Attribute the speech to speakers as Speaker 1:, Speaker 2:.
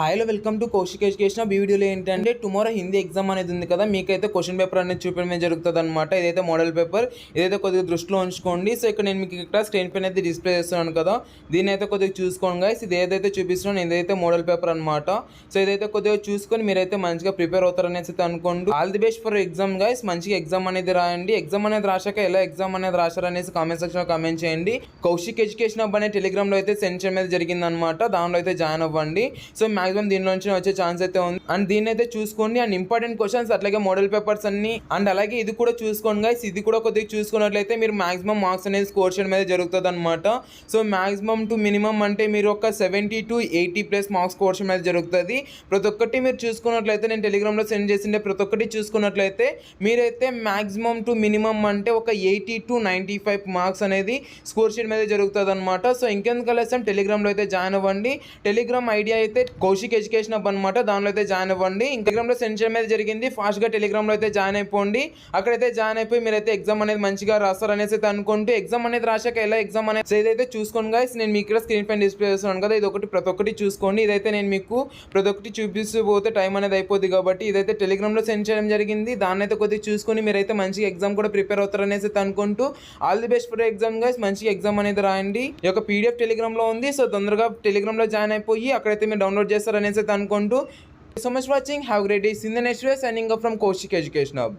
Speaker 1: హాయ్లో welcome to Kaushik education. ఈ వీడియోలో ఏంటంటే టుమారో హిందీ ఎగ్జామ్ అనేది ఉంది కదా, మీకైతే క్వశ్చన్ పేపర్ అనేది చూపించడం జరుగుతుంది అనమాట. ఇదైతే మోడల్ పేపర్, ఇదైతే కొద్దిగా దృష్టిలో ఉంచుకోండి. సో ఇక్కడ నేను మీకు ఇక్కడ స్క్రీన్ పైన అయితే డిస్ప్లే చేస్తున్నాను కదా, దీన్ని అయితే కొద్దిగా చూసుకోండి గైస్. ఇది ఏదైతే చూపిస్తున్నాను ఇదైతే మోడల్ పేపర్ అనమాట. సో ఇదైతే కొద్దిగా చూసుకొని మీరైతే మంచిగా ప్రిపేర్ అవుతారనేసి అయితే అనుకోండి. All the best for exam guys. మంచిగా ఎగ్జామ్ అనేది రాయండి. ఎగ్జామ్ అనేది రాశాక ఎలా ఎగ్జామ్ అనేది రాశారనేసి కామెంట్ సెక్షన్లో కామెంట్ చేయండి. కౌశిక్ ఎడ్యుకేషన్ హబ్ అనే టెలిగ్రామ్లో అయితే సెండ్ చేయడం అయితే జరిగిందనమాట. దానిలో అయితే జాయిన్ అవ్వండి. సో మాక్సిమం దీనిలో నుంచి వచ్చే ఛాన్స్ అయితే ఉంది. అండ్ దీన్ని అయితే చూసుకోండి. అండ్ ఇంపార్టెంట్ క్వశ్చన్స్ అట్లాగే మోడల్ పేపర్స్ అన్ని అండ్ అలాగే ఇది కూడా చూసుకోండి గైస్. ఇది కూడా కొద్దిగా చూసుకున్నట్లయితే మీరు మాక్సిమం మార్క్స్ అనేది స్కోర్ చేయడం మీద జరుగుతుంది అనమాట. సో మాక్సిమం టు మినిమం అంటే మీరు ఒక 70 to 80+ మార్క్స్ స్కోర్ చేయడం మీద జరుగుతుంది. ప్రతి ఒక్కటి మీరు చూసుకున్నట్లయితే నేను టెలిగ్రామ్లో సెండ్ చేసిండే ప్రతి ఒక్కటి చూసుకున్నట్లయితే మీరైతే మాక్సిమం టు మినిమం అంటే ఒక 80 to 95 మార్క్స్ అనేది స్కోర్ చేయడం మీద జరుగుతుంది అనమాట. సో ఇంకెందుకు ఆలస్యం టెలిగ్రామ్లో అయితే జాయిన్ అవ్వండి. టెలిగ్రామ్ ఐడియా అయితే కౌశిక్ ఎడ్యుకేషన్ హబ్ అనమాట. దానిలో అయితే జాయిన్ అవ్వండి. టెలిగ్రామ్లో సెండ్ చేయడం అయితే జరిగింది. ఫాస్ట్గా టెలిగ్రామ్లో అయితే జాయిన్ అయిపోండి. అక్కడైతే జాయిన్ అయిపోయి మీరైతే ఎగ్జామ్ అనేది మంచిగా రాస్తారనేసి అయితే అనుకుంటూ ఎగ్జామ్ అనేది రాశాక ఎలా ఎగ్జామ్ అనేది ఏదైతే చూసుకోండి గైస్. నేను మీకు ఇక్కడ స్క్రీన్ పైన డిస్ప్లే చేస్తున్నాను కదా, ఇది ఒకటి ప్రతి ఒక్కటి చూసుకోండి. ఇదైతే నేను మీకు ప్రతి ఒక్కటి చూపిస్తూ పోతే టైం అనేది అయిపోద్ది కాబట్టి ఇదైతే టెలిగ్రామ్లో సెండ్ చేయడం జరిగింది. దాన్ని అయితే కొద్దిగా చూసుకొని మీరైతే మంచిగా ఎగ్జామ్ కూడా ప్రిపేర్ అవుతారనేసి అయితే అనుకుంటూ all the best for exam guys. మంచిగా ఎగ్జామ్ అనేది రాయండి. ఈ యొక్క PDF టెలిగ్రామ్లో ఉంది. సో తొందరగా టెలిగ్రామ్లో జాయిన్ అయిపోయి అక్కడైతే మీరు డౌన్లోడ్ చేస్తారనేసి అయితే అనుకుంటూ so much watching. Have great day. In the next day signing off from Kaushik education hub.